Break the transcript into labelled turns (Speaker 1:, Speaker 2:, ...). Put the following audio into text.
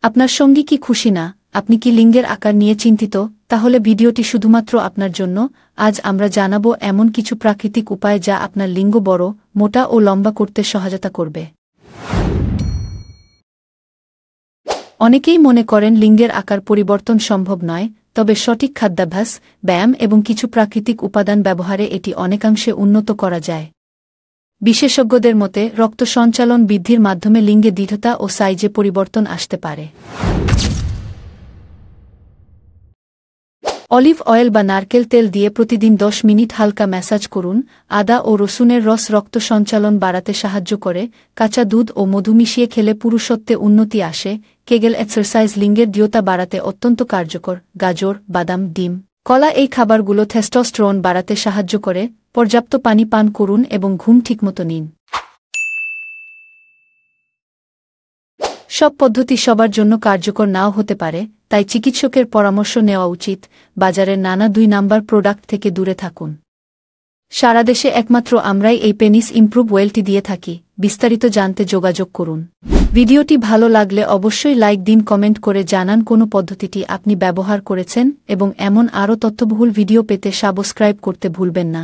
Speaker 1: আপনার সঙ্গী কি খুশি না? আপনি কি লিঙ্গের আকার নিয়ে চিন্তিত? তাহলে ভিডিওটি শুধুমাত্র আপনার জন্য। আজ আমরা জানাবো এমন কিছু প্রাকৃতিক উপায় যা আপনার লিঙ্গ বড়, মোটা ও লম্বা করতে সহায়তা করবে। অনেকেই মনে করেন লিঙ্গের আকার পরিবর্তন সম্ভব নয়, তবে সঠিক খাদ্যাভ্যাস, ব্যায়াম এবং কিছু প্রাকৃতিক উপাদান ব্যবহারে এটি অনেকাংশে উন্নত করা যায়। বিশেষজ্ঞদের মতে রক্ত সঞ্চালন বৃদ্ধির মাধ্যমে লিঙ্গে দৃঢ়তা ও সাইজে পরিবর্তন আসতে পারে। অলিভ অয়েল বা নারকেল তেল দিয়ে প্রতিদিন 10 মিনিট হালকা ম্যাসাজ করুন। আদা ও রসুনের রস রক্ত সঞ্চালন বাড়াতে সাহায্য করে। কাঁচা দুধ ও মধু মিশিয়ে খেলে পুরুষত্বে উন্নতি আসে। কেগেল এক্সারসাইজ লিঙ্গের দৃঢ়তা বাড়াতে অত্যন্ত কার্যকর। গাজর, বাদাম, ডিম, কলা এই খাবারগুলো টেস্টোস্টেরন বাড়াতে সাহায্য করে। পর্যাপ্ত পানি পান করুন এবং ঘুম ঠিকমতো নিন। সব পদ্ধতি সবার জন্য কার্যকর নাও হতে পারে, তাই চিকিৎসকের পরামর্শ নেওয়া উচিত। বাজারের নানা 2 নাম্বার প্রোডাক্ট থেকে দূরে থাকুন। সারা দেশে একমাত্র আমরাই এই পেনিস ইমপ্রুভ ওয়েলটি দিয়ে থাকি। বিস্তারিত জানতে যোগাযোগ করুন। ভিডিওটি ভালো লাগলে অবশ্যই লাইক দিন, কমেন্ট করে জানান কোন পদ্ধতিটি আপনি ব্যবহার করেছেন এবং এমন আরও তথ্যবহুল ভিডিও পেতে সাবস্ক্রাইব করতে ভুলবেন না।